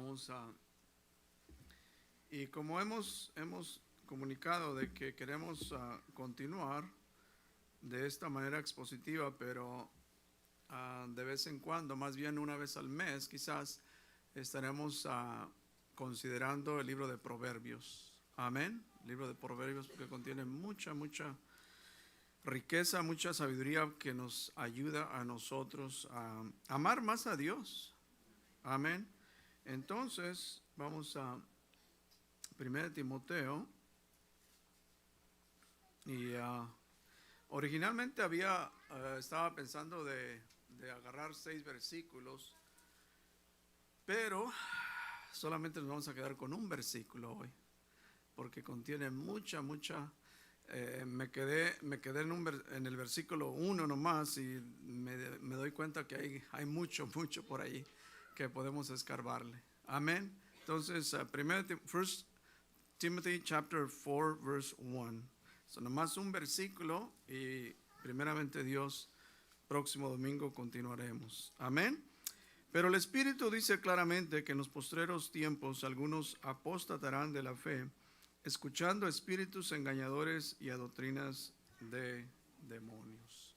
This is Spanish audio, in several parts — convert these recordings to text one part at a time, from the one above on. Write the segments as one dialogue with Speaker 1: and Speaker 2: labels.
Speaker 1: Vamos a... Y como hemos comunicado de que queremos continuar de esta manera expositiva, pero de vez en cuando, más bien una vez al mes, quizás estaremos considerando el libro de Proverbios. Amén. El libro de Proverbios, porque contiene mucha riqueza, mucha sabiduría que nos ayuda a nosotros a amar más a Dios. Amén. Entonces, vamos a 1 Timoteo. Y originalmente estaba pensando de agarrar 6 versículos, pero solamente nos vamos a quedar con un versículo hoy, porque contiene mucha. Me quedé en el versículo 1 nomás y me doy cuenta que hay mucho por ahí que podemos escarbarle. Amén. Entonces, 1 Timothy chapter 4 verse 1. Nomás un versículo y primeramente Dios, próximo domingo continuaremos. Amén. Pero el Espíritu dice claramente que en los postreros tiempos algunos apostatarán de la fe, escuchando espíritus engañadores y a doctrinas de demonios.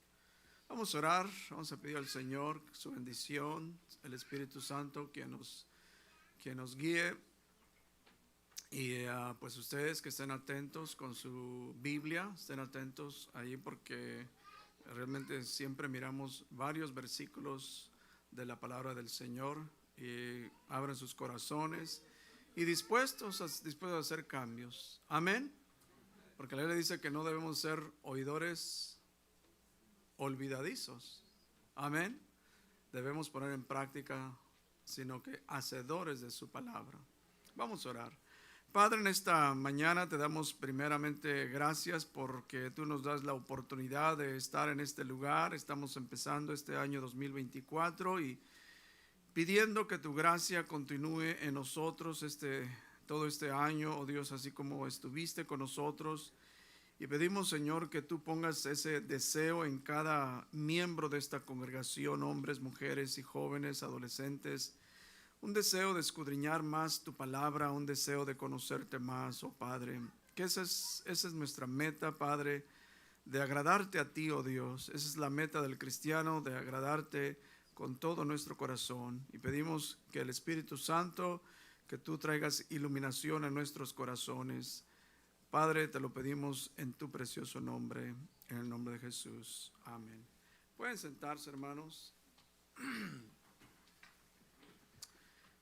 Speaker 1: Vamos a orar, vamos a pedir al Señor su bendición, el Espíritu Santo que nos guíe. Y pues ustedes que estén atentos con su Biblia, estén atentos ahí porque realmente siempre miramos varios versículos de la palabra del Señor y abran sus corazones y dispuestos a hacer cambios. Amén. Porque la Biblia dice que no debemos ser oidores olvidadizos. Amén. Debemos poner en práctica, sino que hacedores de su palabra. Vamos a orar. Padre, en esta mañana te damos primeramente gracias porque tú nos das la oportunidad de estar en este lugar. Estamos empezando este año 2024 y pidiendo que tu gracia continúe en nosotros todo este año, oh Dios, así como estuviste con nosotros. Y pedimos, Señor, que tú pongas ese deseo en cada miembro de esta congregación, hombres, mujeres y jóvenes, adolescentes. Un deseo de escudriñar más tu palabra, un deseo de conocerte más, oh Padre. Que esa es nuestra meta, Padre, de agradarte a ti, oh Dios. Esa es la meta del cristiano, de agradarte con todo nuestro corazón. Y pedimos que el Espíritu Santo, que tú traigas iluminación a nuestros corazones. Padre, te lo pedimos en tu precioso nombre, en el nombre de Jesús. Amén. Pueden sentarse, hermanos.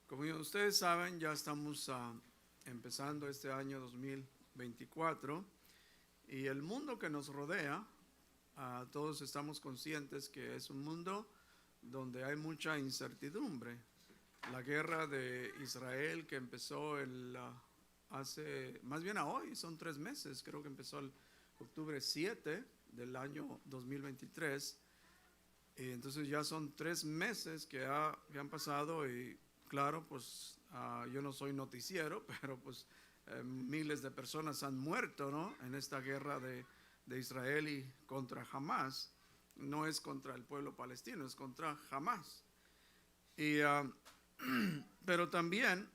Speaker 1: Como ustedes saben, ya estamos empezando este año 2024 y el mundo que nos rodea, todos estamos conscientes que es un mundo donde hay mucha incertidumbre. La guerra de Israel que empezó hoy, son 3 meses, creo que empezó el octubre 7 del año 2023. Y entonces ya son 3 meses que han pasado y claro, pues yo no soy noticiero, pero pues miles de personas han muerto, ¿no? En esta guerra de Israel y contra Hamás. No es contra el pueblo palestino, es contra Hamás. Pero también,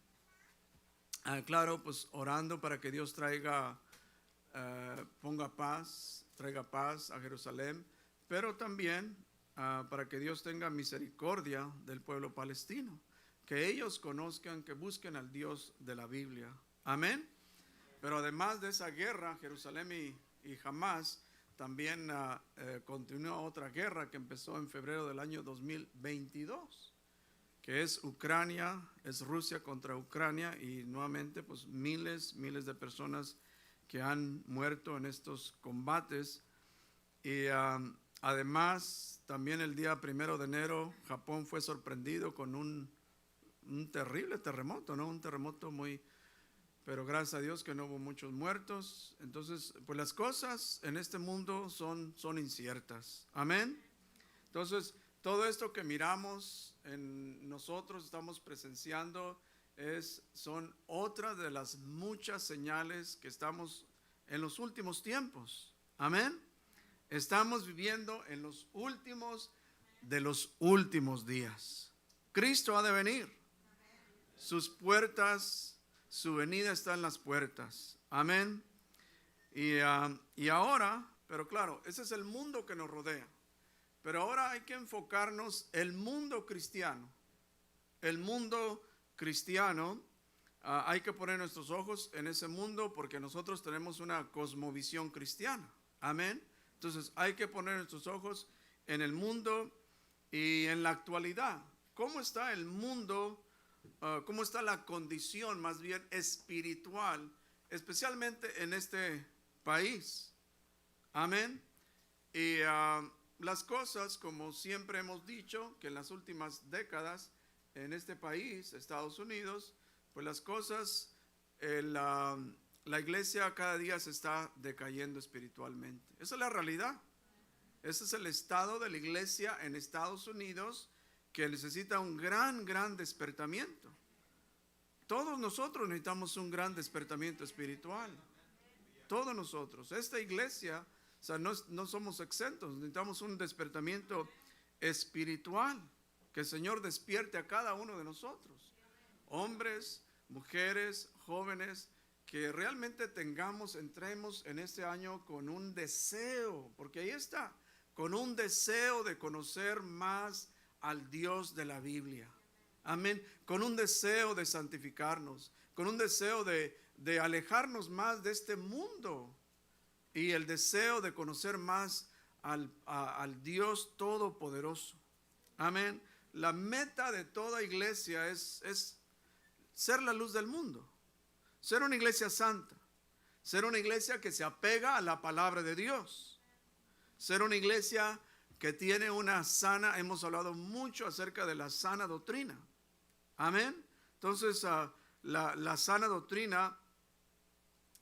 Speaker 1: claro, pues orando para que Dios traiga paz a Jerusalén, pero también para que Dios tenga misericordia del pueblo palestino. Que ellos conozcan, que busquen al Dios de la Biblia. Amén. Pero además de esa guerra, Jerusalén y Hamás, también continúa otra guerra que empezó en febrero del año 2022, que es Rusia contra Ucrania y nuevamente pues miles de personas que han muerto en estos combates. Y además también el día 1 de enero Japón fue sorprendido con un terrible terremoto, ¿no? Un terremoto pero gracias a Dios que no hubo muchos muertos. Entonces, pues las cosas en este mundo son inciertas. Amén. Entonces, todo esto que miramos nosotros estamos presenciando son otras de las muchas señales que estamos en los últimos tiempos. Amén. Estamos viviendo en los últimos de los últimos días. Cristo ha de venir. sus puertas, su venida está en las puertas. Amén. Y ahora, pero claro, ese es el mundo que nos rodea. Pero ahora hay que enfocarnos el mundo cristiano. El mundo cristiano, hay que poner nuestros ojos en ese mundo porque nosotros tenemos una cosmovisión cristiana. Amén. Entonces hay que poner nuestros ojos en el mundo y en la actualidad. ¿Cómo está el mundo? ¿Cómo está la condición más bien espiritual, especialmente en este país? Amén. Y las cosas, como siempre hemos dicho, que en las últimas décadas en este país, Estados Unidos, pues las cosas, la iglesia cada día se está decayendo espiritualmente. Esa es la realidad. Ese es el estado de la iglesia en Estados Unidos, que necesita un gran despertamiento. Todos nosotros necesitamos un gran despertamiento espiritual. Todos nosotros. Esta iglesia, o sea, no somos exentos. Necesitamos un despertamiento espiritual. Que el Señor despierte a cada uno de nosotros. Hombres, mujeres, jóvenes, que realmente entremos en este año con un deseo, porque ahí está, con un deseo de conocer más al Dios de la Biblia. Amén. Con un deseo de santificarnos, con un deseo de alejarnos más de este mundo y el deseo de conocer más al Dios Todopoderoso. Amén. La meta de toda iglesia es ser la luz del mundo, ser una iglesia santa, ser una iglesia que se apega a la palabra de Dios, ser una iglesia que tiene una sana, hemos hablado mucho acerca de la sana doctrina. Amén. Entonces, la sana doctrina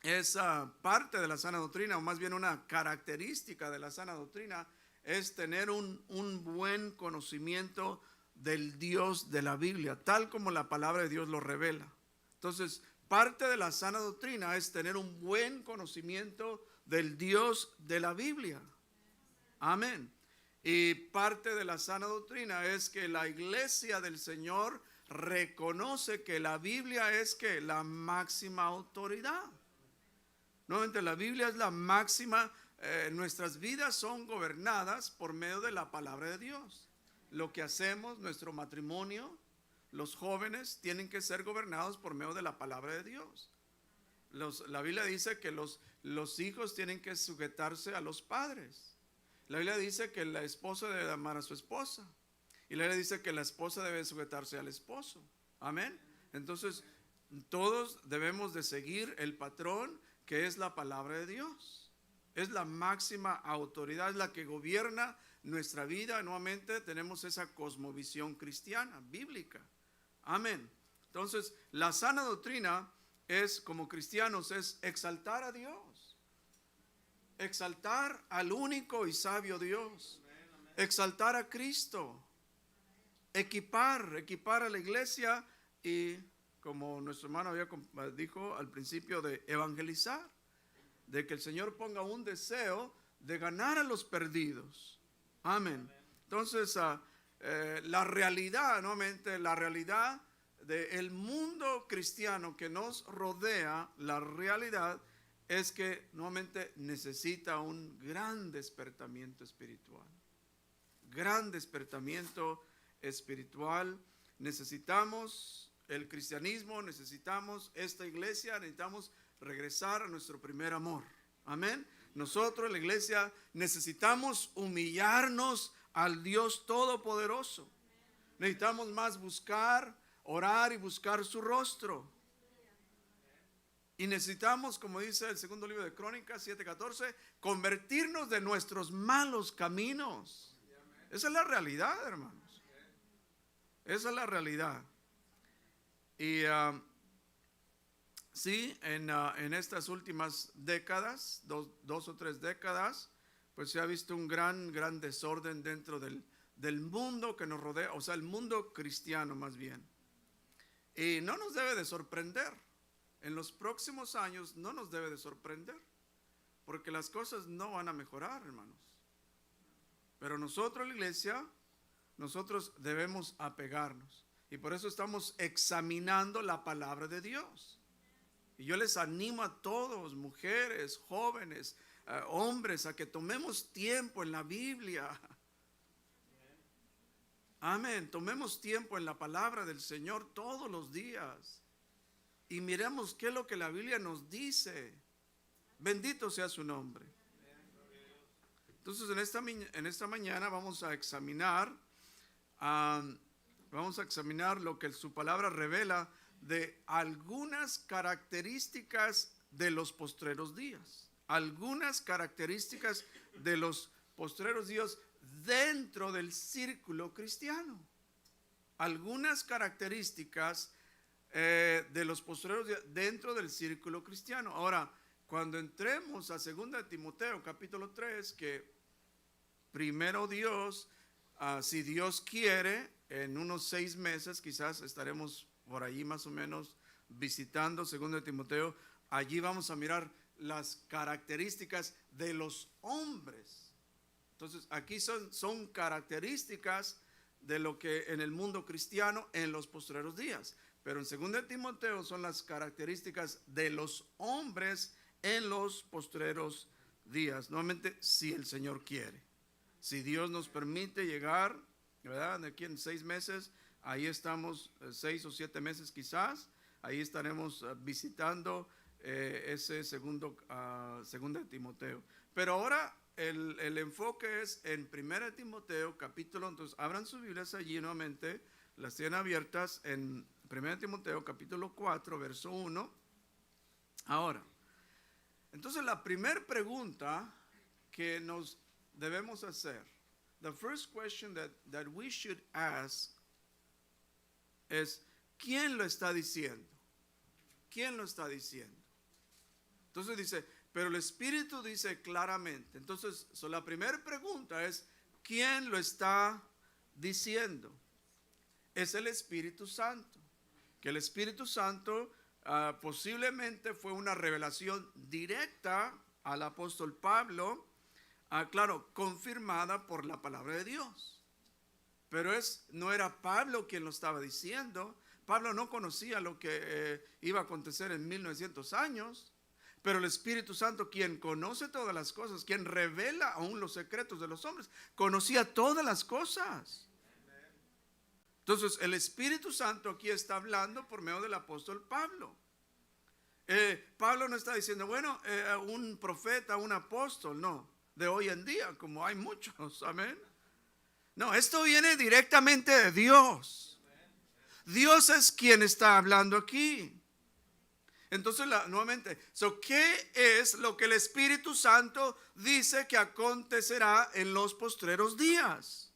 Speaker 1: es parte de la sana doctrina, o más bien una característica de la sana doctrina, es tener un buen conocimiento del Dios de la Biblia, tal como la palabra de Dios lo revela. Entonces, parte de la sana doctrina es tener un buen conocimiento del Dios de la Biblia. Amén. Y parte de la sana doctrina es que la iglesia del Señor reconoce que la Biblia es que la máxima autoridad. Nuevamente, la Biblia es la máxima. Nuestras vidas son gobernadas por medio de la palabra de Dios. Lo que hacemos, nuestro matrimonio, los jóvenes tienen que ser gobernados por medio de la palabra de Dios. La Biblia dice que los hijos tienen que sujetarse a los padres. La Biblia dice que la esposa debe amar a su esposa. Y la Biblia dice que la esposa debe sujetarse al esposo. Amén. Entonces, todos debemos de seguir el patrón que es la palabra de Dios. Es la máxima autoridad, es la que gobierna nuestra vida. Nuevamente tenemos esa cosmovisión cristiana, bíblica. Amén. Entonces, la sana doctrina es, como cristianos, es exaltar a Dios. Exaltar al único y sabio Dios. Exaltar a Cristo. Equipar a la iglesia y, como nuestro hermano dijo al principio, de evangelizar. De que el Señor ponga un deseo de ganar a los perdidos. Amén. Entonces, la realidad, nuevamente, la realidad del mundo cristiano que nos rodea, la realidad es que nuevamente necesita un gran despertamiento espiritual. Gran despertamiento espiritual. Necesitamos el cristianismo, necesitamos esta iglesia, necesitamos regresar a nuestro primer amor. Amén. Nosotros, la iglesia, necesitamos humillarnos al Dios Todopoderoso. Necesitamos más buscar, orar y buscar su rostro. Y necesitamos, como dice el segundo libro de Crónicas 7:14, convertirnos de nuestros malos caminos. Esa es la realidad, hermanos. Esa es la realidad. Y sí, en estas últimas décadas, dos o tres décadas, pues se ha visto un gran desorden dentro del mundo que nos rodea, o sea, el mundo cristiano más bien. Y no nos debe de sorprender. En los próximos años no nos debe de sorprender, porque las cosas no van a mejorar, hermanos. Pero nosotros, la iglesia, nosotros debemos apegarnos. Y por eso estamos examinando la palabra de Dios. Y yo les animo a todos, mujeres, jóvenes, hombres, a que tomemos tiempo en la Biblia. Amén. Tomemos tiempo en la palabra del Señor todos los días. Y miremos qué es lo que la Biblia nos dice. Bendito sea su nombre. Entonces en esta mañana vamos a examinar lo que su palabra revela de algunas características de los postreros días. Algunas características de los postreros días dentro del círculo cristiano. Algunas características de los postreros días dentro del círculo cristiano. Ahora, cuando entremos a 2 Timoteo capítulo 3, que primero Dios, si Dios quiere, en unos 6 meses quizás estaremos por allí más o menos visitando 2 Timoteo. Allí vamos a mirar las características de los hombres. Entonces aquí son características de lo que en el mundo cristiano en los postreros días. Pero en 2 Timoteo son las características de los hombres en los postreros días. Nuevamente, si el Señor quiere. Si Dios nos permite llegar, ¿verdad? Aquí en 6 meses, ahí estamos, 6 o 7 meses quizás, ahí estaremos visitando ese 2 Timoteo. Pero ahora el enfoque es en 1 Timoteo capítulo, entonces abran sus Biblias allí nuevamente, las tienen abiertas en 1 Timoteo capítulo 4, verso 1. Ahora, entonces la primera pregunta que nos debemos hacer, the first question that we should ask es, ¿quién lo está diciendo? ¿Quién lo está diciendo? Entonces dice, pero el Espíritu dice claramente. Entonces, la primera pregunta es, ¿quién lo está diciendo? Es el Espíritu Santo. Que el Espíritu Santo posiblemente fue una revelación directa al apóstol Pablo, claro, confirmada por la palabra de Dios. Pero no era Pablo quien lo estaba diciendo. Pablo no conocía lo que iba a acontecer en 1900 años. Pero el Espíritu Santo, quien conoce todas las cosas, quien revela aún los secretos de los hombres, conocía todas las cosas. Entonces el Espíritu Santo aquí está hablando por medio del apóstol Pablo. Pablo no está diciendo, bueno, un profeta, un apóstol, no, de hoy en día, como hay muchos, amén. No, esto viene directamente de Dios. Dios es quien está hablando aquí. Entonces, nuevamente, ¿qué es lo que el Espíritu Santo dice que acontecerá en los postreros días?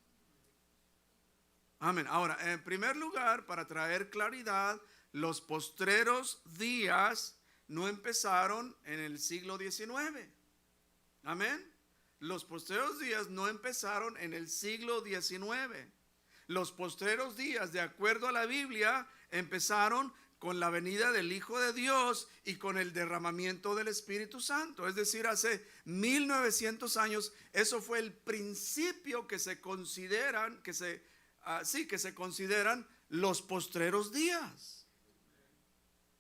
Speaker 1: Amén. Ahora, en primer lugar, para traer claridad, los postreros días no empezaron en el siglo XIX. Amén. Los postreros días no empezaron en el siglo XIX. Los postreros días, de acuerdo a la Biblia, empezaron con la venida del Hijo de Dios y con el derramamiento del Espíritu Santo. Es decir, hace 1900 años, eso fue el principio que se consideran, que se consideran los postreros días.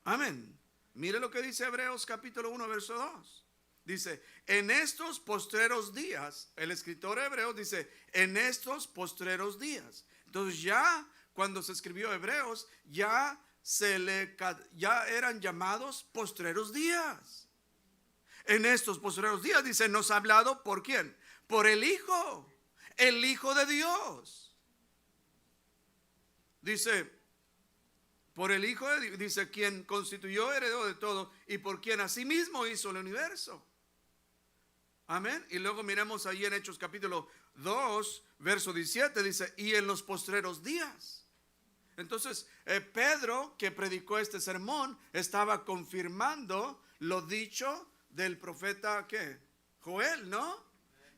Speaker 1: Amén. Mire lo que dice Hebreos capítulo 1, verso 2. Dice, en estos postreros días, el escritor hebreo dice, en estos postreros días. Entonces ya cuando se escribió Hebreos, ya eran llamados postreros días. En estos postreros días, dice, nos ha hablado ¿por quién? Por el Hijo de Dios. Dice, por el Hijo de Dios, dice, quien constituyó heredero de todo y por quien asimismo hizo el universo. Amén. Y luego miremos ahí en Hechos capítulo 2, verso 17, dice, y en los postreros días. Entonces, Pedro, que predicó este sermón, estaba confirmando lo dicho del profeta, ¿qué? Joel, ¿no?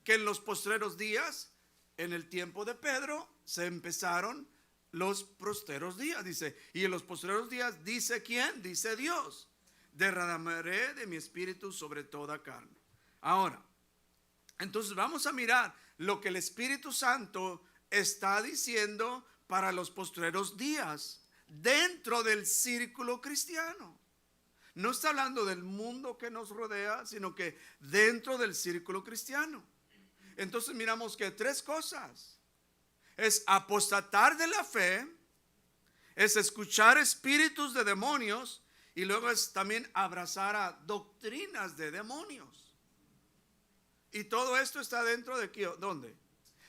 Speaker 1: Que en los postreros días, en el tiempo de Pedro, se empezaron los postreros días, dice. Y en los postreros días, ¿dice quién? Dice Dios. Derramaré de mi espíritu sobre toda carne. Ahora, entonces vamos a mirar lo que el Espíritu Santo está diciendo para los postreros días dentro del círculo cristiano. No está hablando del mundo que nos rodea, sino que dentro del círculo cristiano. Entonces miramos que tres cosas: es apostatar de la fe, es escuchar espíritus de demonios, y luego es también abrazar a doctrinas de demonios. Y todo esto está dentro de ¿qué? ¿Dónde?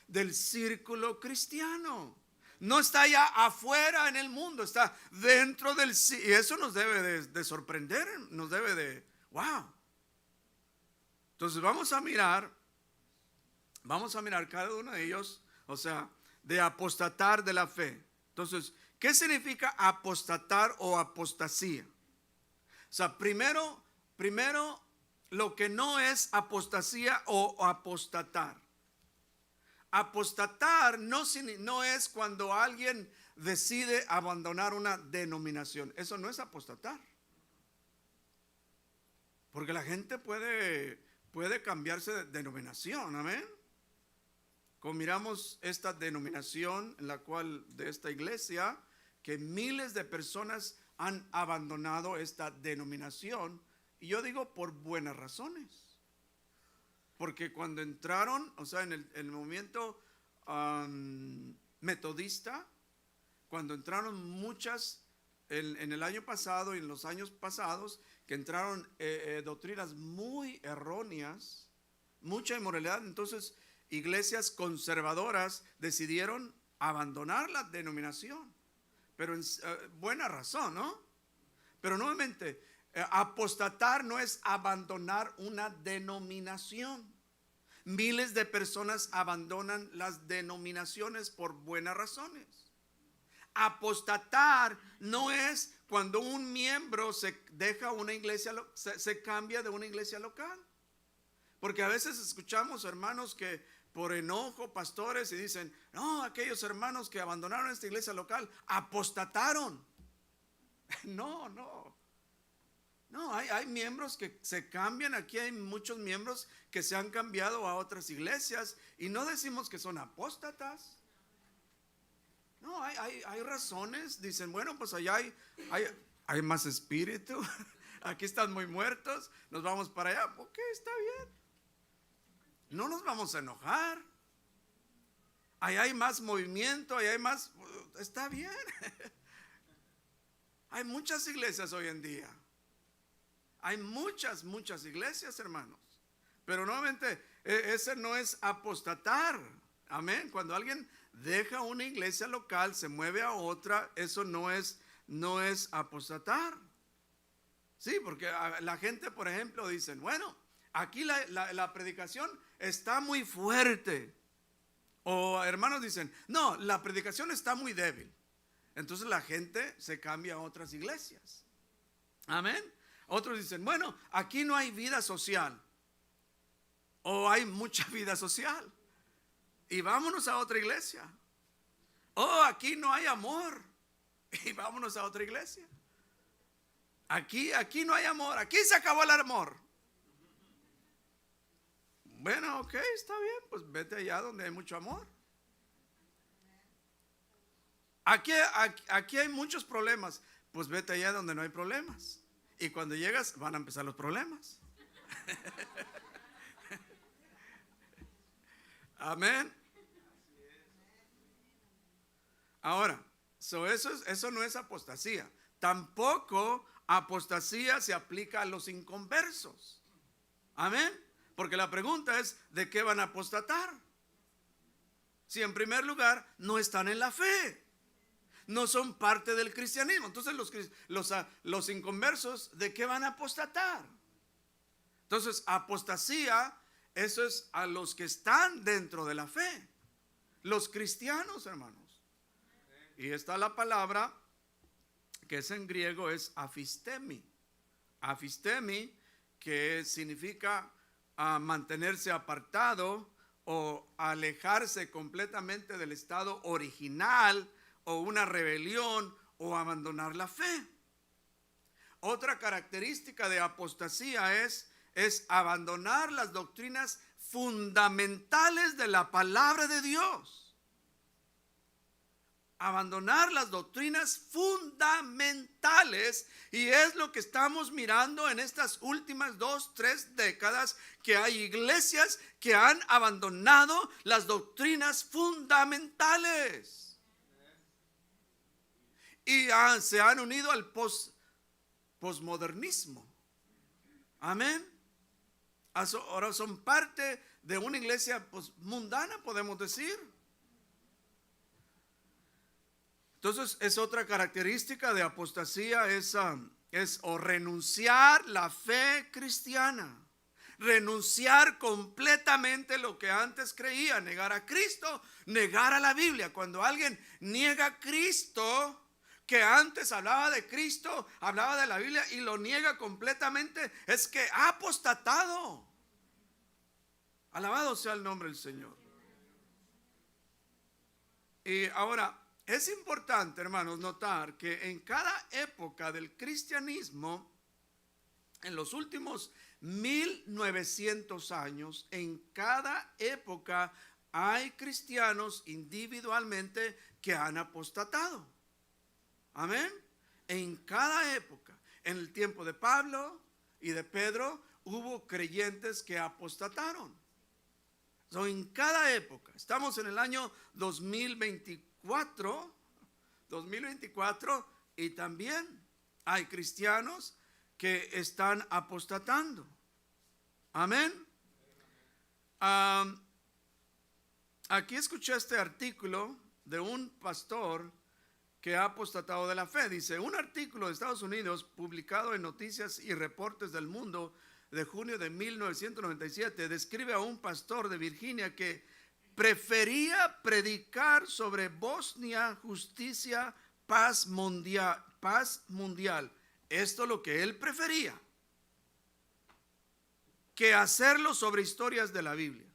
Speaker 1: Del círculo cristiano. No está allá afuera en el mundo, está dentro del círculo. Y eso nos debe de sorprender, nos debe de, wow. Entonces vamos a mirar cada uno de ellos, o sea, de apostatar de la fe. Entonces, ¿qué significa apostatar o apostasía? O sea, primero lo que no es apostasía o apostatar. Apostatar no es cuando alguien decide abandonar una denominación. Eso no es apostatar. Porque la gente puede cambiarse de denominación, amén. Como miramos esta denominación en la cual de esta iglesia, que miles de personas han abandonado esta denominación, y yo digo por buenas razones. Porque cuando entraron, o sea, en el movimiento metodista, cuando entraron muchas, en el año pasado y en los años pasados, que entraron doctrinas muy erróneas, mucha inmoralidad, entonces iglesias conservadoras decidieron abandonar la denominación, pero en buena razón, ¿no? Pero nuevamente, apostatar no es abandonar una denominación. Miles de personas abandonan las denominaciones por buenas razones. Apostatar no es cuando un miembro se deja una iglesia, se cambia de una iglesia local. Porque a veces escuchamos hermanos que por enojo, pastores, y dicen, no, aquellos hermanos que abandonaron esta iglesia local apostataron. No, hay miembros que se cambian. Aquí hay muchos miembros que se han cambiado a otras iglesias y no decimos que son apóstatas. No, hay razones. Dicen, bueno, pues allá hay más espíritu. Aquí están muy muertos. Nos vamos para allá. Ok, está bien. No nos vamos a enojar. Allá hay más movimiento, allá hay más. Está bien. Hay muchas iglesias hoy en día. Hay muchas iglesias, hermanos. Pero nuevamente, ese no es apostatar. Amén. Cuando alguien deja una iglesia local, se mueve a otra, eso no es apostatar. Sí, porque la gente, por ejemplo, dicen, bueno, aquí la predicación está muy fuerte. O hermanos dicen, no, la predicación está muy débil. Entonces la gente se cambia a otras iglesias. Amén. Otros dicen, bueno, aquí no hay vida social. O hay mucha vida social. Y vámonos a otra iglesia. Oh, aquí no hay amor. Y vámonos a otra iglesia. Aquí no hay amor. Aquí se acabó el amor. Bueno, ok, está bien. Pues vete allá donde hay mucho amor. Aquí hay muchos problemas. Pues vete allá donde no hay problemas. Y cuando llegas van a empezar los problemas. Amén. Ahora, eso no es apostasía. Tampoco apostasía se aplica a los inconversos. Amén. Porque la pregunta es, ¿de qué van a apostatar? Si en primer lugar no están en la fe, no son parte del cristianismo. Entonces los inconversos, ¿de qué van a apostatar? Entonces apostasía, eso es a los que están dentro de la fe, los cristianos, hermanos. Y está la palabra que es en griego, es afistemi. Afistemi, que significa mantenerse apartado o alejarse completamente del estado original, o una rebelión, o abandonar la fe. Otra característica de apostasía es abandonar las doctrinas fundamentales de la palabra de Dios. abandonar las doctrinas fundamentales, y es lo que estamos mirando en estas últimas 2-3 décadas, que hay iglesias que han abandonado las doctrinas fundamentales y se han unido al posmodernismo. Amén. Ahora son parte de una iglesia mundana, podemos decir. Entonces es otra característica de apostasía, es o renunciar la fe cristiana, renunciar completamente lo que antes creía, negar a Cristo, negar a la Biblia. Cuando alguien niega a Cristo, que antes hablaba de Cristo, hablaba de la Biblia, y lo niega completamente, es que ha apostatado. Alabado sea el nombre del Señor. Y ahora, es importante, hermanos, notar que en cada época del cristianismo, en los últimos 1900 años, en cada época hay cristianos individualmente que han apostatado. Amén. En cada época, en el tiempo de Pablo y de Pedro, hubo creyentes que apostataron. En cada época, estamos en el año 2024, y también hay cristianos que están apostatando. Amén. Aquí escuché este artículo de un pastor que ha apostatado de la fe. Dice: un artículo de Estados Unidos publicado en Noticias y Reportes del Mundo de junio de 1997 describe a un pastor de Virginia que prefería predicar sobre Bosnia, justicia, paz mundial. Esto es lo que él prefería, que hacerlo sobre historias de la Biblia.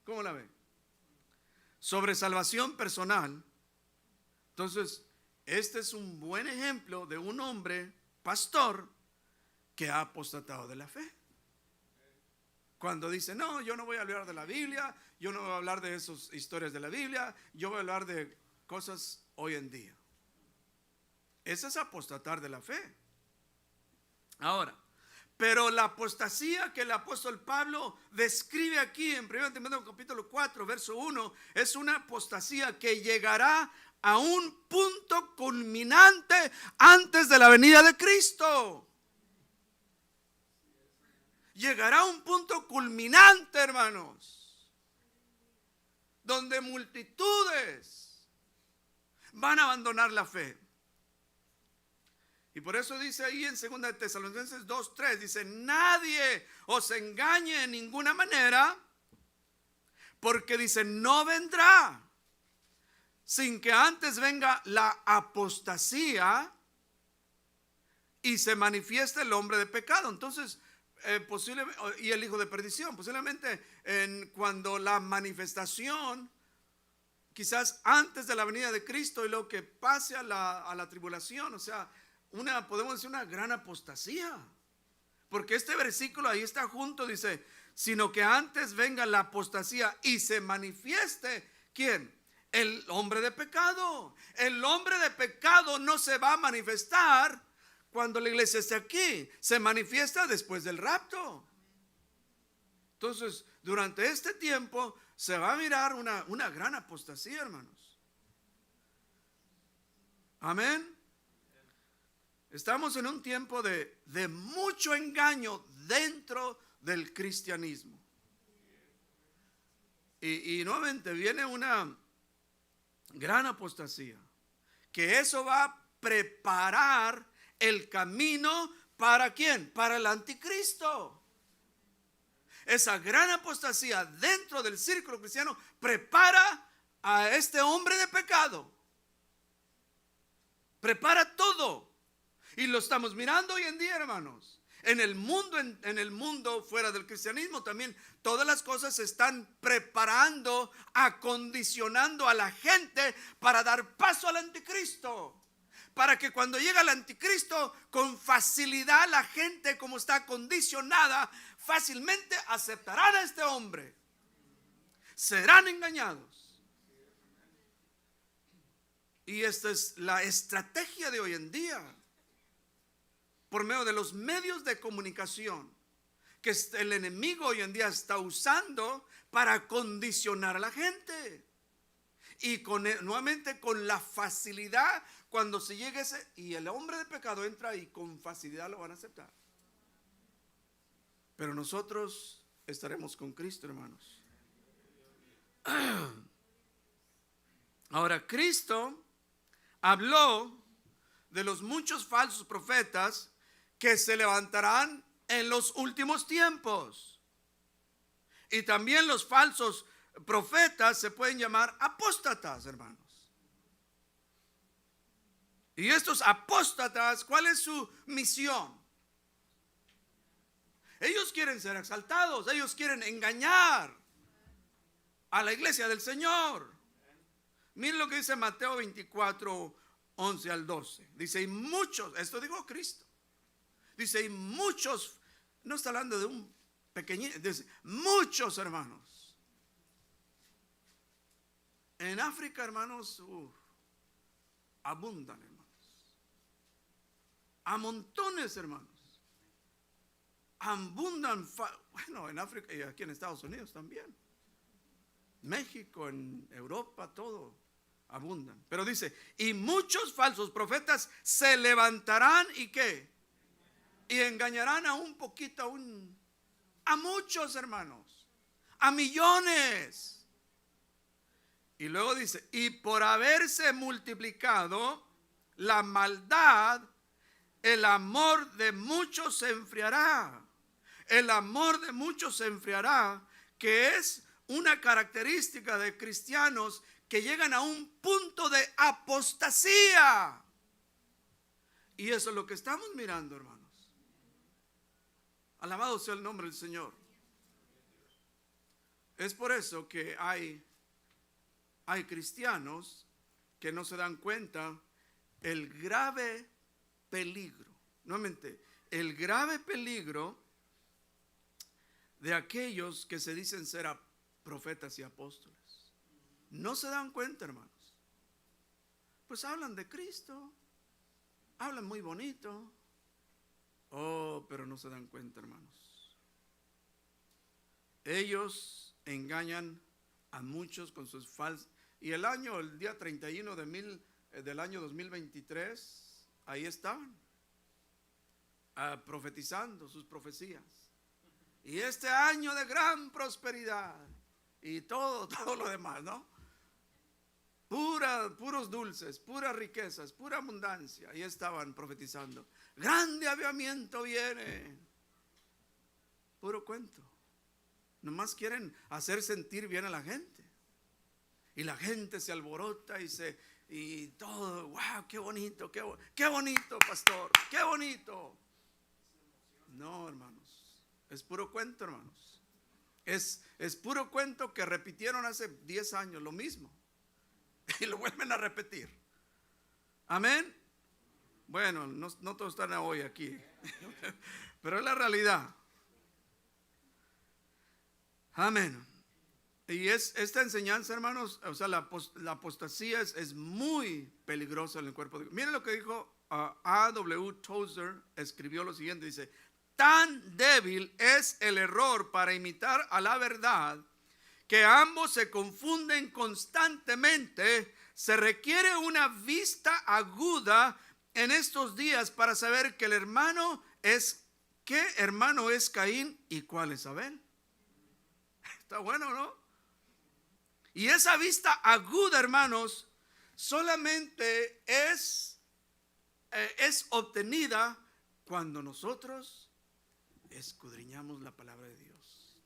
Speaker 1: ¿Cómo la ven? Sobre salvación personal. Entonces, este es un buen ejemplo de un hombre pastor que ha apostatado de la fe. Cuando dice: no, yo no voy a hablar de la Biblia, yo no voy a hablar de esas historias de la Biblia, yo voy a hablar de cosas hoy en día. Ese es apostatar de la fe. Ahora, pero la apostasía que el apóstol Pablo describe aquí en 1 Timoteo capítulo 4, verso 1, es una apostasía que llegará a un punto culminante antes de la venida de Cristo. Llegará a un punto culminante, hermanos, donde multitudes van a abandonar la fe. Y por eso dice ahí en 2 Tesalonicenses 2:3, dice: nadie os engañe en ninguna manera, porque dice: no vendrá sin que antes venga la apostasía y se manifieste el hombre de pecado. Entonces, posiblemente, y el hijo de perdición, posiblemente cuando la manifestación, quizás antes de la venida de Cristo y lo que pase a la tribulación, o sea, podemos decir una gran apostasía, porque este versículo ahí está junto, dice: sino que antes venga la apostasía y se manifieste, ¿quién? El hombre de pecado. El hombre de pecado no se va a manifestar cuando la iglesia esté aquí, se manifiesta después del rapto. Entonces, durante este tiempo se va a mirar una gran apostasía, hermanos. Amén. Estamos en un tiempo de mucho engaño dentro del cristianismo. Y nuevamente viene una gran apostasía, que eso va a preparar el camino ¿para quién? Para el anticristo. Esa gran apostasía dentro del círculo cristiano prepara a este hombre de pecado. Prepara todo. Y lo estamos mirando hoy en día, hermanos. En el mundo fuera del cristianismo también todas las cosas se están preparando, acondicionando a la gente para dar paso al anticristo. Para que cuando llega el anticristo, con facilidad la gente, como está condicionada, fácilmente aceptarán a este hombre. Serán engañados. Y esta es la estrategia de hoy en día, por medio de los medios de comunicación, que el enemigo hoy en día está usando para condicionar a la gente. Y nuevamente con la facilidad, cuando se llegue ese, y el hombre de pecado entra y con facilidad lo van a aceptar. Pero nosotros estaremos con Cristo, hermanos. Ahora, Cristo habló de los muchos falsos profetas que se levantarán en los últimos tiempos. Y también los falsos profetas se pueden llamar apóstatas, hermanos. Y estos apóstatas, ¿cuál es su misión? Ellos quieren ser exaltados, ellos quieren engañar a la iglesia del Señor. Miren lo que dice Mateo 24, 11 al 12. Dice, y muchos, esto dijo Cristo. Dice, y muchos, no está hablando de un pequeñito, dice, muchos hermanos. En África, hermanos, abundan, hermanos. A montones, hermanos. Abundan, bueno, en África y aquí en Estados Unidos también. México, en Europa, todo abundan. Pero dice, y muchos falsos profetas se levantarán y ¿qué? Y engañarán a un poquito, a muchos, hermanos, a millones. Y luego dice, y por haberse multiplicado la maldad, el amor de muchos se enfriará. El amor de muchos se enfriará, que es una característica de cristianos que llegan a un punto de apostasía. Y eso es lo que estamos mirando, hermanos. Alabado sea el nombre del Señor. Es por eso que hay cristianos que no se dan cuenta el grave peligro, nuevamente, el grave peligro de aquellos que se dicen ser profetas y apóstoles. No se dan cuenta, hermanos. Pues hablan de Cristo, hablan muy bonito. Oh, pero no se dan cuenta, hermanos. Ellos engañan a muchos con sus falsos. Y el día 31 del año 2023, ahí estaban, profetizando sus profecías. Y este año de gran prosperidad y todo lo demás, ¿no? Puros dulces, puras riquezas, pura abundancia. Ahí estaban profetizando. Grande avivamiento viene. Puro cuento. Nomás quieren hacer sentir bien a la gente. Y la gente se alborota y todo, wow, qué bonito, qué bonito, pastor, qué bonito. No, hermanos, es puro cuento, hermanos. Es puro cuento que repitieron hace 10 años lo mismo y lo vuelven a repetir. Amén. Bueno, no todos están hoy aquí, pero es la realidad. Amén. Y esta enseñanza, hermanos, o sea, la apostasía es muy peligrosa en el cuerpo de Dios. Miren lo que dijo A.W. Tozer, escribió lo siguiente, dice, tan débil es el error para imitar a la verdad que ambos se confunden constantemente. Se requiere una vista aguda en estos días para saber que qué hermano es Caín y cuál es Abel. Está bueno, ¿no? Y esa vista aguda, hermanos, solamente es obtenida cuando nosotros escudriñamos la palabra de Dios.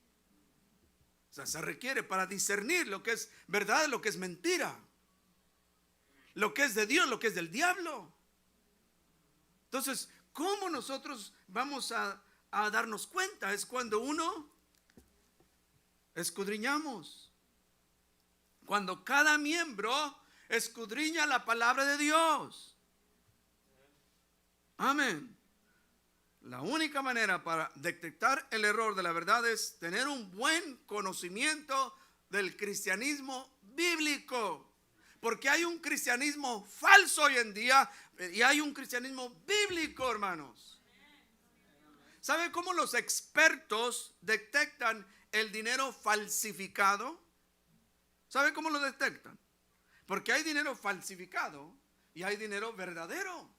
Speaker 1: O sea, se requiere para discernir lo que es verdad, lo que es mentira, lo que es de Dios, lo que es del diablo. Entonces, ¿cómo nosotros vamos a darnos cuenta? Es cuando uno escudriñamos. Cuando cada miembro escudriña la palabra de Dios. Amén. La única manera para detectar el error de la verdad es tener un buen conocimiento del cristianismo bíblico. Porque hay un cristianismo falso hoy en día y hay un cristianismo bíblico, hermanos. ¿Sabe cómo los expertos detectan el dinero falsificado? ¿Sabe cómo lo detectan? Porque hay dinero falsificado y hay dinero verdadero.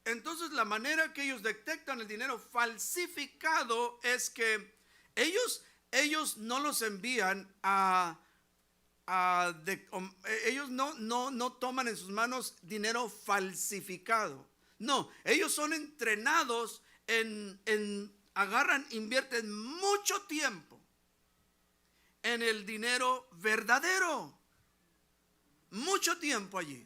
Speaker 1: Entonces la manera que ellos detectan el dinero falsificado es que ellos no los envían ellos no toman en sus manos dinero falsificado. No, ellos son entrenados invierten mucho tiempo en el dinero verdadero. Mucho tiempo allí.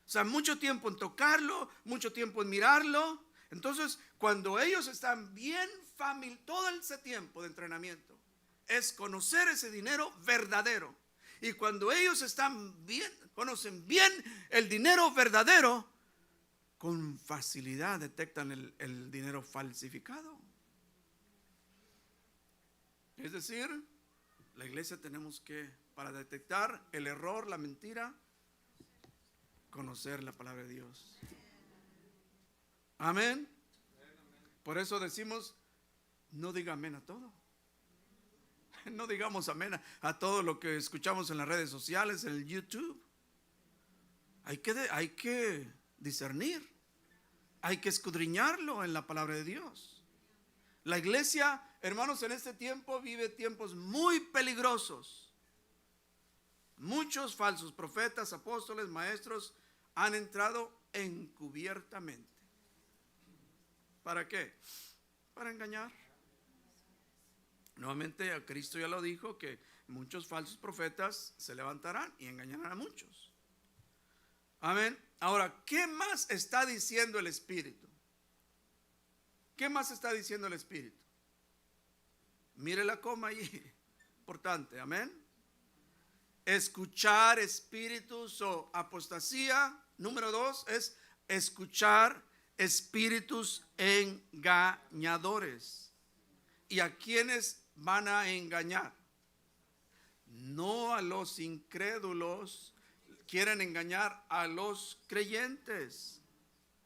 Speaker 1: O sea, mucho tiempo en tocarlo, mucho tiempo en mirarlo. Entonces, cuando ellos están bien todo ese tiempo de entrenamiento es conocer ese dinero verdadero. Y cuando ellos conocen bien el dinero verdadero, con facilidad detectan el dinero falsificado. Es decir, la iglesia tenemos que, para detectar el error, la mentira, conocer la palabra de Dios. Amén. Por eso decimos, no diga amén a todo. No digamos amén a todo lo que escuchamos en las redes sociales, en el YouTube. Hay que discernir, hay que escudriñarlo en la palabra de Dios. La iglesia, hermanos, en este tiempo vive tiempos muy peligrosos. Muchos falsos profetas, apóstoles, maestros han entrado encubiertamente. ¿Para qué? Para engañar. Nuevamente, a Cristo ya lo dijo, que muchos falsos profetas se levantarán y engañarán a muchos. Amén. Ahora, ¿qué más está diciendo el Espíritu? ¿Qué más está diciendo el Espíritu? Mire la coma ahí, importante, amén. Escuchar espíritus o apostasía. Número 2 es escuchar espíritus engañadores. ¿Y a quiénes van a engañar? No a los incrédulos, quieren engañar a los creyentes.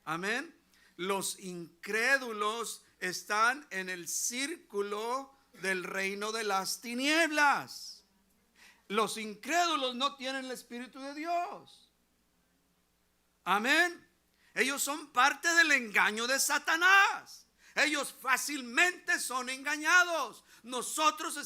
Speaker 1: Amén. Los incrédulos están en el círculo del reino de las tinieblas. Los incrédulos no tienen el Espíritu de Dios. Amén. Ellos son parte del engaño de Satanás. Ellos fácilmente son engañados. Nosotros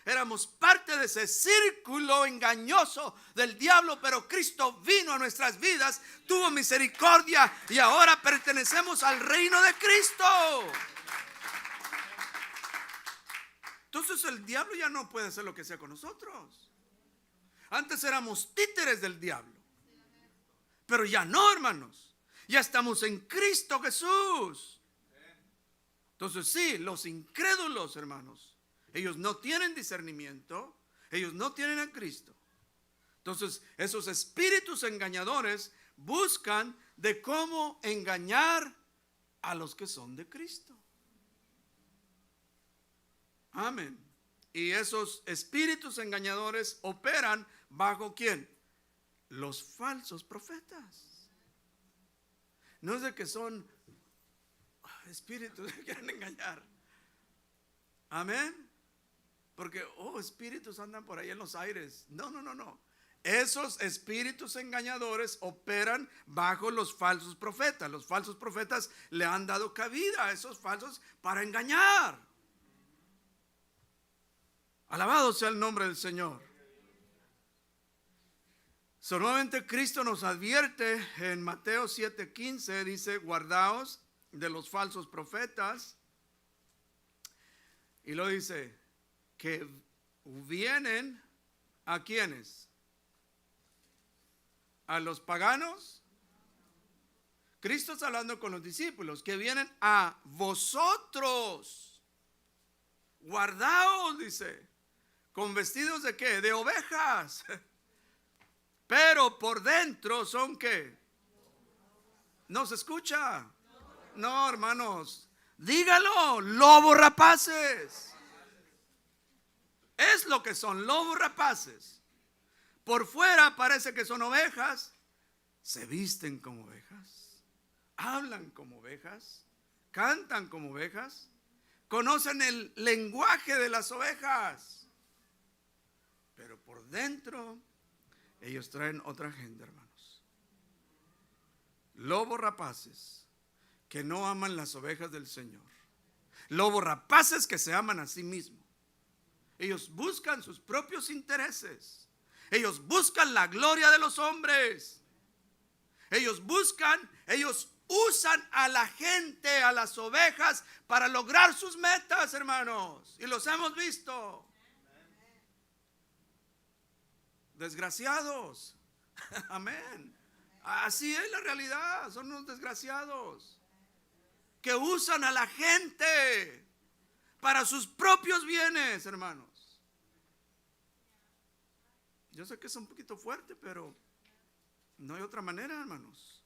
Speaker 1: éramos parte de ese círculo engañoso del diablo, pero Cristo vino a nuestras vidas, tuvo misericordia y ahora pertenecemos al reino de Cristo. Entonces el diablo ya no puede hacer lo que sea con nosotros. Antes éramos títeres del diablo, pero ya no, hermanos. Ya estamos en Cristo Jesús. Entonces sí, los incrédulos, hermanos, ellos no tienen discernimiento, ellos no tienen a Cristo. Entonces esos espíritus engañadores buscan de cómo engañar a los que son de Cristo. Amén. Y esos espíritus engañadores operan bajo ¿quién? Los falsos profetas. No es de que son espíritus que quieren engañar. Amén. Porque espíritus andan por ahí en los aires. No. Esos espíritus engañadores operan bajo los falsos profetas. Los falsos profetas le han dado cabida a esos falsos para engañar. Alabado sea el nombre del Señor. Solamente Cristo nos advierte en Mateo 7:15, dice: guardaos de los falsos profetas. Y lo dice que vienen ¿a quiénes? ¿A los paganos? Cristo está hablando con los discípulos que vienen a vosotros. Guardaos, dice, con vestidos de ¿qué? De ovejas. Pero por dentro son ¿qué? ¿No se escucha? No, hermanos, dígalo, lobos rapaces. Es lo que son, lobos rapaces. Por fuera parece que son ovejas, se visten como ovejas, hablan como ovejas, cantan como ovejas, conocen el lenguaje de las ovejas, pero por dentro ellos traen otra agenda, hermanos. Lobos rapaces que no aman las ovejas del Señor. Lobos rapaces que se aman a sí mismos. Ellos buscan sus propios intereses. Ellos buscan la gloria de los hombres. Ellos usan a la gente, a las ovejas, para lograr sus metas, hermanos. Y los hemos visto. Desgraciados. Amén. Así es la realidad. Son unos desgraciados que usan a la gente para sus propios bienes, hermanos. Yo sé que es un poquito fuerte, pero no hay otra manera, hermanos.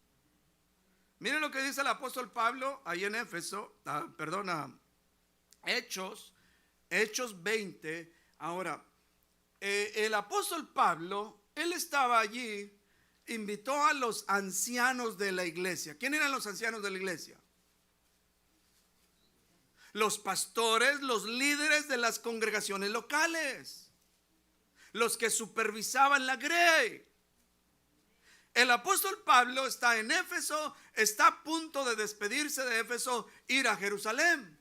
Speaker 1: Miren lo que dice el apóstol Pablo ahí en Éfeso, Hechos 20. Ahora, el apóstol Pablo, él estaba allí, invitó a los ancianos de la iglesia. ¿Quién eran los ancianos de la iglesia? Los pastores, los líderes de las congregaciones locales, los que supervisaban la grey. El apóstol Pablo está en Éfeso, está a punto de despedirse de Éfeso, ir a Jerusalén.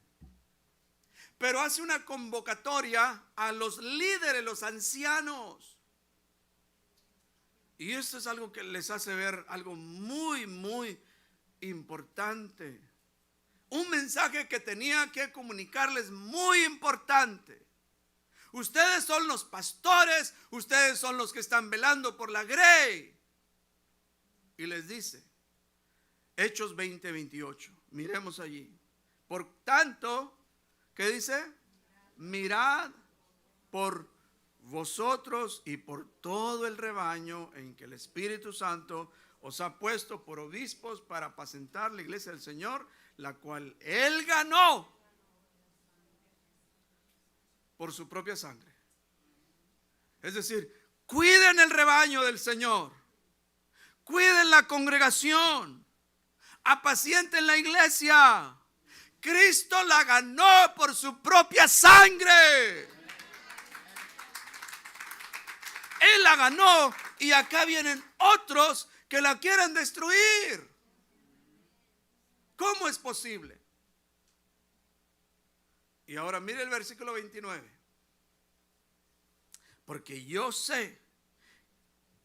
Speaker 1: Pero hace una convocatoria a los líderes, los ancianos. Y esto es algo que les hace ver algo muy, muy importante. Un mensaje que tenía que comunicarles muy importante. Ustedes son los pastores, ustedes son los que están velando por la grey. Y les dice, Hechos 20:28, miremos allí. Por tanto, ¿qué dice? Mirad por vosotros y por todo el rebaño en que el Espíritu Santo os ha puesto por obispos para apacentar la iglesia del Señor, la cual Él ganó por su propia sangre. Es decir, cuiden el rebaño del Señor, cuiden la congregación, apacienten la iglesia. Cristo la ganó por su propia sangre. Él la ganó y acá vienen otros que la quieren destruir. ¿Cómo es posible? Y ahora mire el versículo 29. Porque yo sé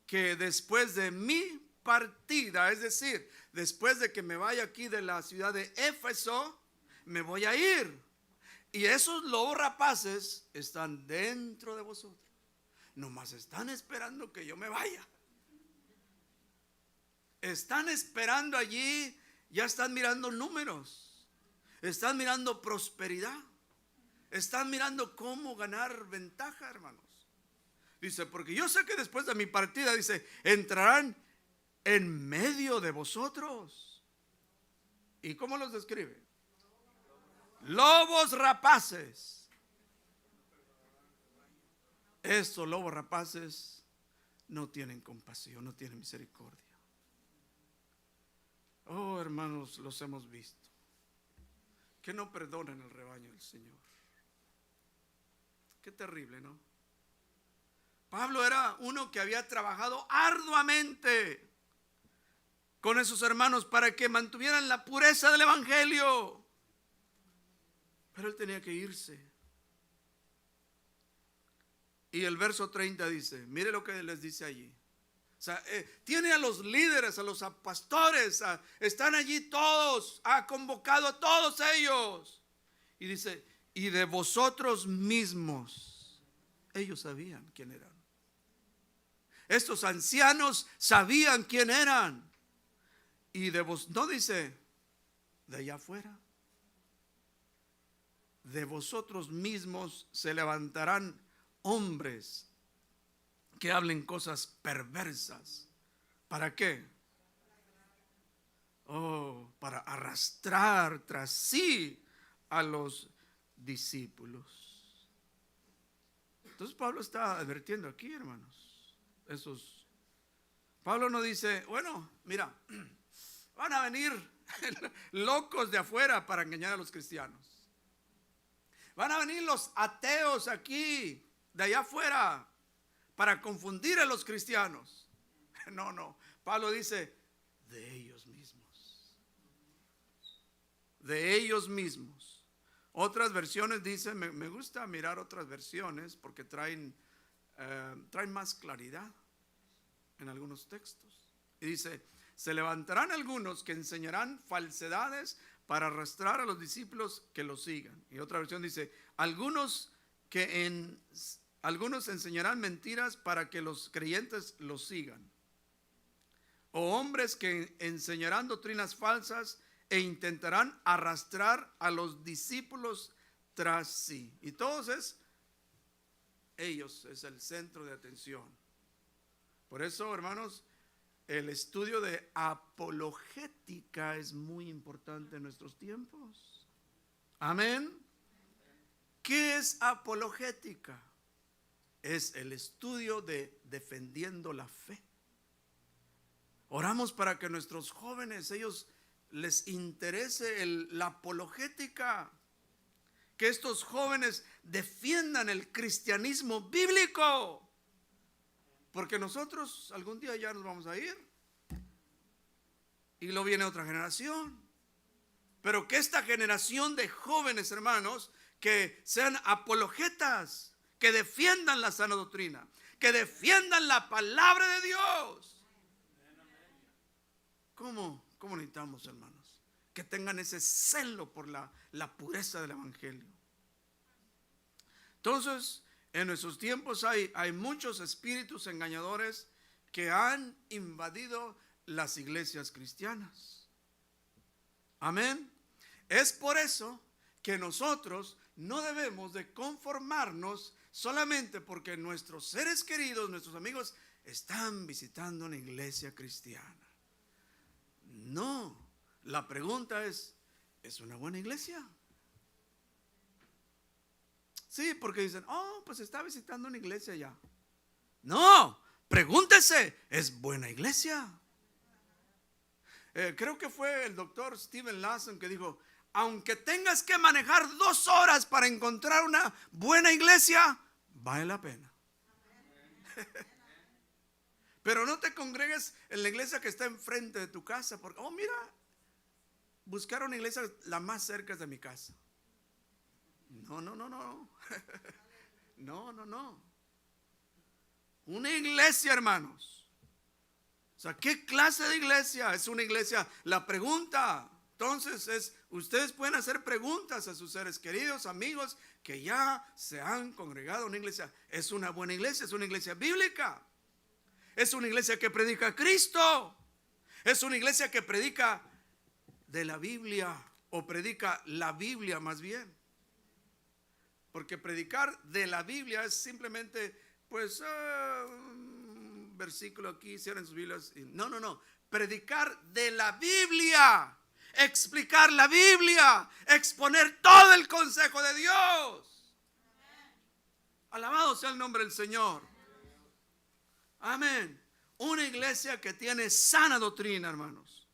Speaker 1: que después de mi partida, es decir, después de que me vaya aquí de la ciudad de Éfeso, me voy a ir. Y esos lobos rapaces están dentro de vosotros. Nomás están esperando que yo me vaya. Están esperando allí, ya están mirando números, están mirando prosperidad, están mirando cómo ganar ventaja, hermanos. Dice, porque yo sé que después de mi partida, dice, entrarán en medio de vosotros. ¿Y cómo los describe? Lobos rapaces. Estos lobos rapaces no tienen compasión, no tienen misericordia. Oh, hermanos, los hemos visto, que no perdonan el rebaño del Señor. Qué terrible, ¿no? Pablo era uno que había trabajado arduamente con esos hermanos para que mantuvieran la pureza del evangelio. Pero él tenía que irse. Y el verso 30 dice, mire lo que les dice allí. O sea, tiene a los líderes, a los pastores, están allí todos, ha convocado a todos ellos. Y dice, y de vosotros mismos, ellos sabían quién eran. Estos ancianos sabían quién eran. Y de vos, no dice, de allá afuera. De vosotros mismos se levantarán hombres que hablen cosas perversas. ¿Para qué? Oh, para arrastrar tras sí a los discípulos. Entonces Pablo está advirtiendo aquí, hermanos. Pablo no dice, bueno, mira, van a venir locos de afuera para engañar a los cristianos. Van a venir los ateos aquí, de allá afuera, para confundir a los cristianos. No. Pablo dice, de ellos mismos. De ellos mismos. Otras versiones dicen, me gusta mirar otras versiones porque traen más claridad en algunos textos. Y dice, se levantarán algunos que enseñarán falsedades para arrastrar a los discípulos que los sigan. Y otra versión dice, algunos enseñarán mentiras para que los creyentes los sigan. O hombres que enseñarán doctrinas falsas e intentarán arrastrar a los discípulos tras sí. Y todos ellos es el centro de atención. Por eso, hermanos, el estudio de apologética es muy importante en nuestros tiempos. Amén. ¿Qué es apologética? Es el estudio de defendiendo la fe. Oramos para que nuestros jóvenes, ellos les interese la apologética. Que estos jóvenes defiendan el cristianismo bíblico. Porque nosotros algún día ya nos vamos a ir. Y luego viene otra generación. Pero que esta generación de jóvenes, hermanos, que sean apologetas, que defiendan la sana doctrina, que defiendan la palabra de Dios. ¿Cómo necesitamos, hermanos? Que tengan ese celo por la pureza del evangelio. Entonces, en nuestros tiempos hay muchos espíritus engañadores que han invadido las iglesias cristianas. Amén. Es por eso que nosotros no debemos de conformarnos solamente porque nuestros seres queridos, nuestros amigos, están visitando una iglesia cristiana. No, la pregunta ¿es una buena iglesia? Sí, porque dicen, pues está visitando una iglesia ya. No, pregúntese, ¿es buena iglesia? Creo que fue el doctor Steven Lawson que dijo, aunque tengas que manejar 2 horas para encontrar una buena iglesia, vale la pena. Pero no te congregues en la iglesia que está enfrente de tu casa, porque, mira, buscar una iglesia la más cerca de mi casa. No. No. Una iglesia, hermanos. O sea, ¿qué clase de iglesia? Es una iglesia. La pregunta, entonces, ustedes pueden hacer preguntas a sus seres queridos, amigos, que ya se han congregado en una iglesia. ¿Es una buena iglesia? ¿Es una iglesia bíblica? ¿Es una iglesia que predica a Cristo? ¿Es una iglesia que predica de la Biblia o predica la Biblia más bien? Porque predicar de la Biblia es simplemente, pues, un versículo aquí, cierren sus Biblias. No. Predicar de la Biblia, explicar la Biblia, exponer todo el consejo de Dios. Alabado sea el nombre del Señor. Amén. Una iglesia que tiene sana doctrina, hermanos.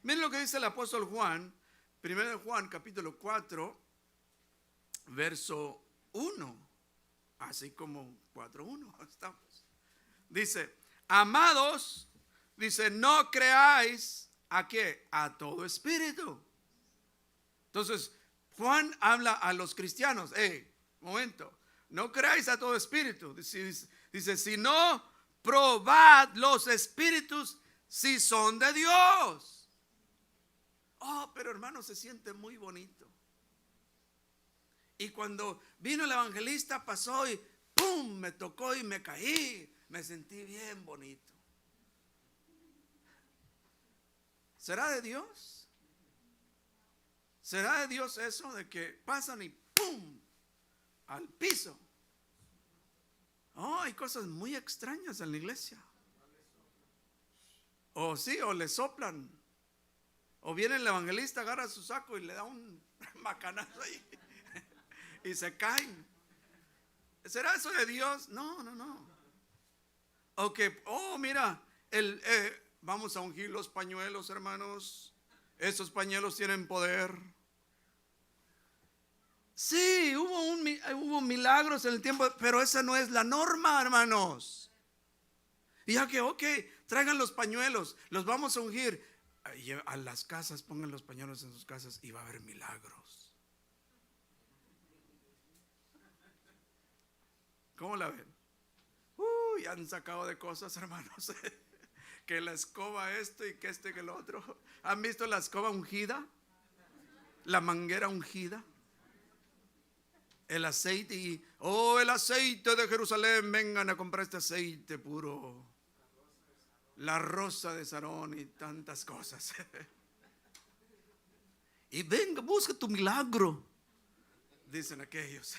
Speaker 1: Miren lo que dice el apóstol Juan, 1 Juan capítulo 4, verso 1, así como 4:1 estamos. Dice, amados, dice, no creáis ¿a qué? A todo espíritu. Entonces, Juan habla a los cristianos, momento, no creáis a todo espíritu. Dice, si no, probad los espíritus si son de Dios. Pero hermano, se siente muy bonito. Y cuando vino el evangelista pasó y ¡pum! Me tocó y me caí. Me sentí bien bonito. ¿Será de Dios? ¿Será de Dios eso de que pasan y ¡pum! Al piso? Hay cosas muy extrañas en la iglesia. O le soplan. O viene el evangelista, agarra su saco y le da un macanazo ahí. Y se caen. ¿Será eso de Dios? No. Ok, oh, mira, vamos a ungir los pañuelos, hermanos. Esos pañuelos tienen poder. Sí, hubo milagros en el tiempo, pero esa no es la norma, hermanos. Y ya que, ok, traigan los pañuelos, los vamos a ungir. A las casas, pongan los pañuelos en sus casas y va a haber milagros. ¿Cómo la ven? Ya han sacado de cosas, hermanos. Que la escoba esto y que esto y que lo otro. ¿Han visto la escoba ungida? La manguera ungida. El aceite y el aceite de Jerusalén, vengan a comprar este aceite puro. La rosa de Sarón y tantas cosas. Y venga, busca tu milagro, dicen aquellos.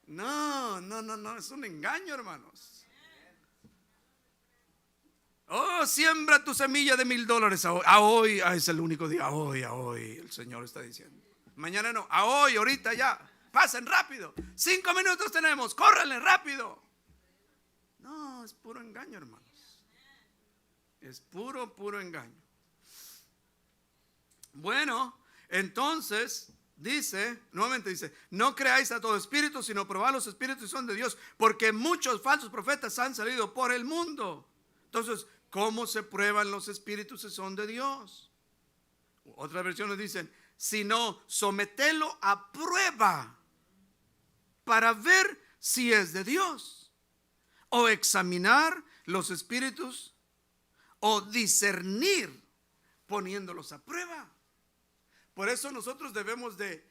Speaker 1: No, es un engaño, hermanos. Oh, siembra tu semilla de $1,000 a hoy. Es el único día, a hoy, el Señor está diciendo. Mañana no, a hoy, ahorita ya. Pasen rápido. 5 minutos tenemos, córranle rápido. No, es puro engaño, hermanos. Es puro engaño. Bueno, entonces nuevamente dice, no creáis a todo espíritu, sino probad los espíritus y son de Dios, porque muchos falsos profetas han salido por el mundo. Entonces, ¿cómo se prueban los espíritus si son de Dios? Otras versiones dicen, sino sometelo a prueba para ver si es de Dios, o examinar los espíritus, o discernir poniéndolos a prueba. Por eso nosotros debemos de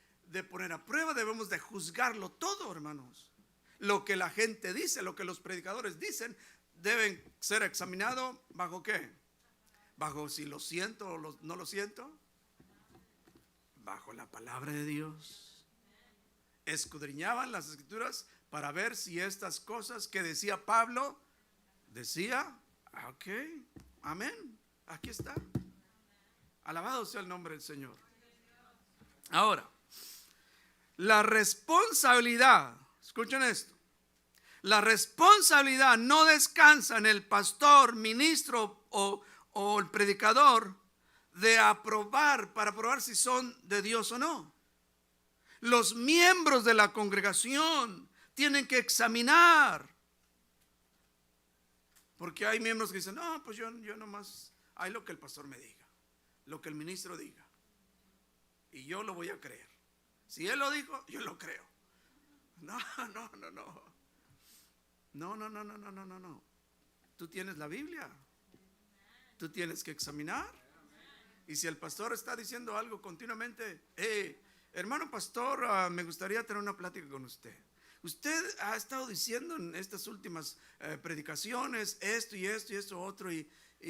Speaker 1: poner a prueba, debemos de juzgarlo todo, hermanos. Lo que la gente dice, lo que los predicadores dicen, deben ser examinados ¿bajo qué? Bajo si lo siento o no lo siento. Bajo la palabra de Dios. Escudriñaban las escrituras para ver si estas cosas que decía Pablo, decía, ok, amén, aquí está. Alabado sea el nombre del Señor. Ahora, la responsabilidad, escuchen esto, la responsabilidad no descansa en el pastor, ministro o el predicador de para probar si son de Dios o no. Los miembros de la congregación tienen que examinar, porque hay miembros que dicen, no, pues yo nomás, hay lo que el pastor me diga, lo que el ministro diga, y yo lo voy a creer. Si él lo dijo, yo lo creo. No. Tú tienes la Biblia. Tú tienes que examinar. Y si el pastor está diciendo algo continuamente, hermano pastor, me gustaría tener una plática con usted. Usted ha estado diciendo en estas últimas predicaciones esto y esto otro, y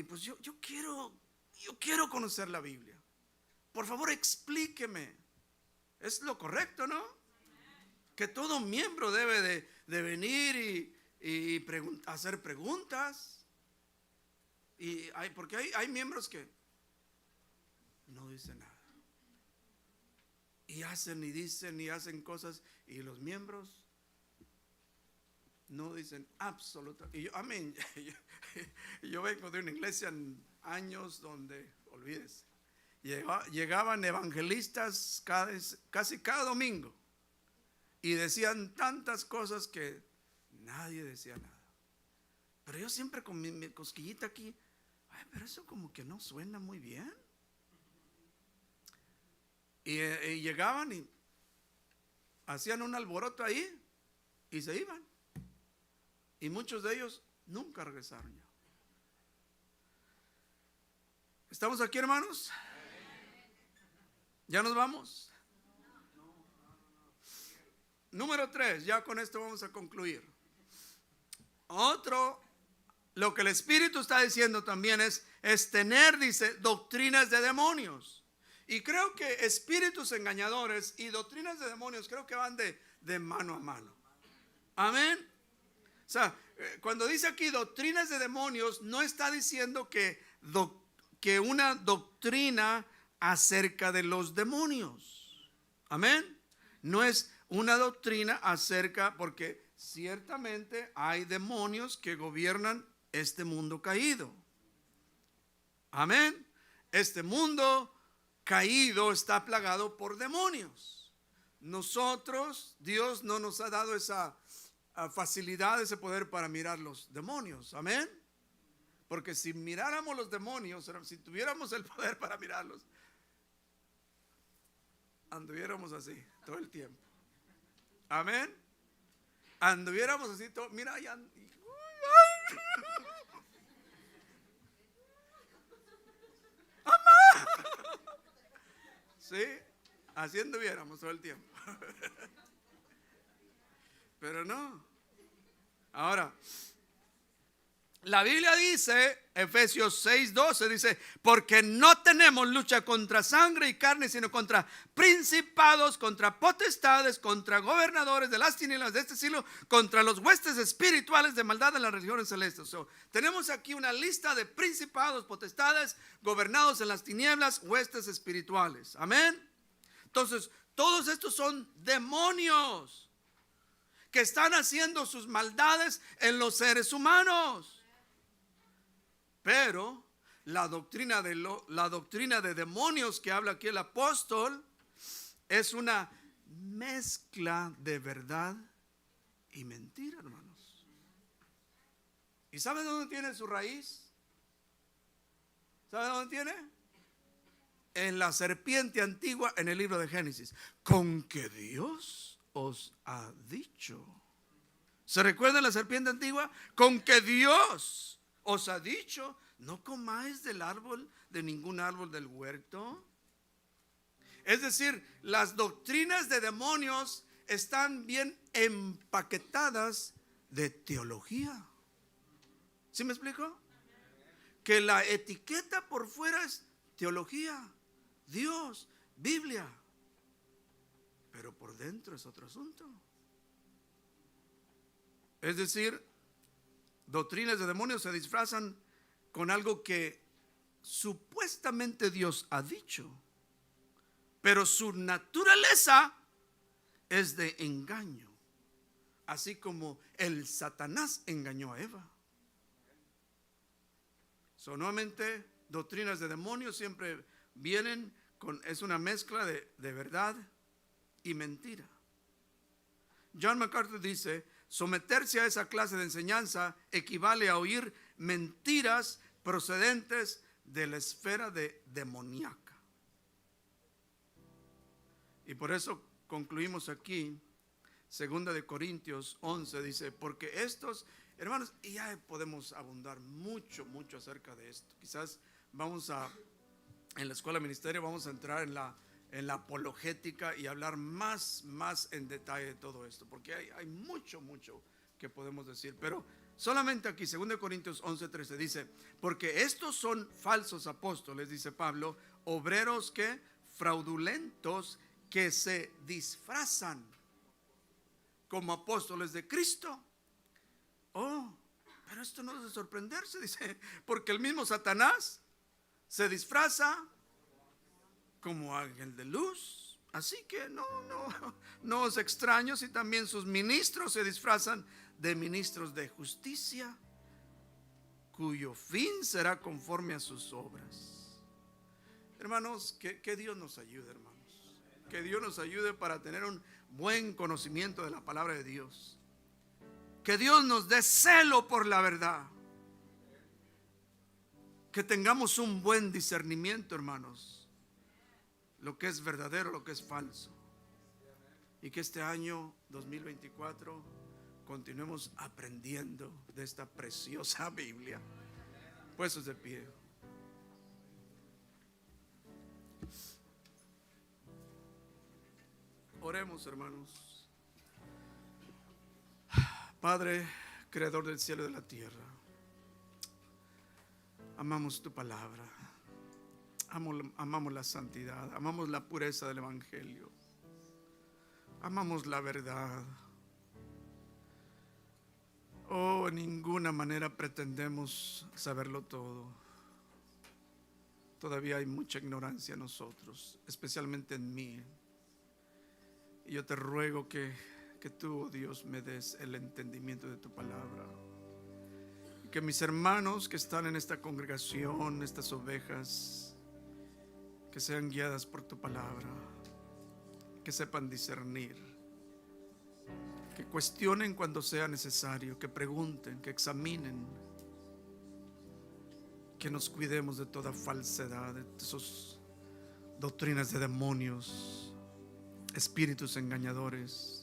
Speaker 1: pues yo quiero conocer la Biblia. Por favor, explíqueme. Es lo correcto, ¿no? Que todo miembro debe de venir y hacer preguntas. Porque hay miembros que no dicen nada. Y hacen y dicen y hacen cosas, y los miembros no dicen absolutamente. Y yo, amén. Yo vengo de una iglesia en años donde, olvídese, llegaban evangelistas casi cada domingo y decían tantas cosas que nadie decía nada. Pero yo siempre con mi cosquillita aquí, pero eso como que no suena muy bien. Y llegaban y hacían un alboroto ahí y se iban. Y muchos de ellos nunca regresaron ya. ¿Estamos aquí, hermanos? ¿Ya nos vamos? Número 3, ya con esto vamos a concluir. Lo que el Espíritu está diciendo también es tener, dice, doctrinas de demonios. Y creo que espíritus engañadores y doctrinas de demonios creo que van de mano a mano. Amén. O sea, cuando dice aquí doctrinas de demonios, no está diciendo que una doctrina acerca de los demonios. Amén. No es una doctrina acerca, porque ciertamente hay demonios que gobiernan este mundo caído. Amén. Este mundo caído está plagado por demonios. Nosotros, Dios no nos ha dado esa facilidad, ese poder para mirar los demonios. Amén. Porque si miráramos los demonios, si tuviéramos el poder para mirarlos, anduviéramos así todo el tiempo. Amén. Anduviéramos así todo. Mira, ya. ¡Amá! Sí, así anduviéramos todo el tiempo. Pero no. Ahora, la Biblia dice, Efesios 6:12 dice, porque no tenemos lucha contra sangre y carne, sino contra principados, contra potestades, contra gobernadores de las tinieblas de este siglo, contra los huestes espirituales de maldad en las regiones celestes. Tenemos aquí una lista de principados, potestades, gobernados en las tinieblas, huestes espirituales. Amén. Entonces, todos estos son demonios que están haciendo sus maldades en los seres humanos. Pero la doctrina de demonios que habla aquí el apóstol es una mezcla de verdad y mentira, hermanos. ¿Y sabe dónde tiene su raíz? ¿Sabe dónde tiene? En la serpiente antigua en el libro de Génesis. Con que Dios os ha dicho. ¿Se recuerda la serpiente antigua? Con que Dios os ha dicho, no comáis del árbol, de ningún árbol del huerto. Es decir, las doctrinas de demonios están bien empaquetadas de teología. ¿Sí me explico? Que la etiqueta por fuera es teología, Dios, Biblia, pero por dentro es otro asunto. Es decir, doctrinas de demonios se disfrazan con algo que supuestamente Dios ha dicho, pero su naturaleza es de engaño, así como el Satanás engañó a Eva. Nuevamente, doctrinas de demonios siempre vienen con, es una mezcla de verdad y mentira. John MacArthur dice, someterse a esa clase de enseñanza equivale a oír mentiras procedentes de la esfera demoníaca. Y por eso concluimos aquí, 2 Corintios 11 dice, porque estos, hermanos, y ya podemos abundar mucho acerca de esto. Quizás en la escuela de ministerio vamos a entrar en la apologética y hablar más en detalle de todo esto, porque hay mucho que podemos decir, pero solamente aquí 2 Corintios 11:13 dice, porque estos son falsos apóstoles, dice Pablo, obreros que fraudulentos que se disfrazan como apóstoles de Cristo. Pero esto no es de sorprenderse, dice, porque el mismo Satanás se disfraza como ángel de luz. Así que no os extraño si también sus ministros se disfrazan de ministros de justicia, cuyo fin será conforme a sus obras. Hermanos, que Dios nos ayude, hermanos. Que Dios nos ayude para tener un buen conocimiento de la palabra de Dios. Que Dios nos dé celo por la verdad. Que tengamos un buen discernimiento, hermanos, lo que es verdadero, lo que es falso. Y que este año 2024 continuemos aprendiendo de esta preciosa Biblia. Puestos de pie. Oremos, hermanos. Padre, creador del cielo y de la tierra, amamos tu palabra, amamos la santidad, amamos la pureza del evangelio, amamos la verdad. En ninguna manera pretendemos saberlo todo. Todavía hay mucha ignorancia en nosotros, especialmente en mí. Y yo te ruego que que tú, oh Dios, me des el entendimiento de tu palabra. Que mis hermanos que están en esta congregación, estas ovejas, que sean guiadas por tu palabra, que sepan discernir, que cuestionen cuando sea necesario, que pregunten, que examinen, que nos cuidemos de toda falsedad, de esas doctrinas de demonios, espíritus engañadores,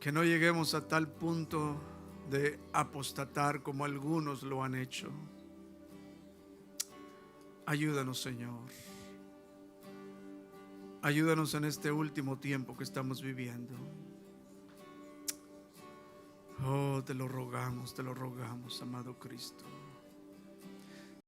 Speaker 1: que no lleguemos a tal punto de apostatar como algunos lo han hecho. Ayúdanos, Señor. Ayúdanos en este último tiempo que estamos viviendo. Oh, te lo rogamos, amado Cristo.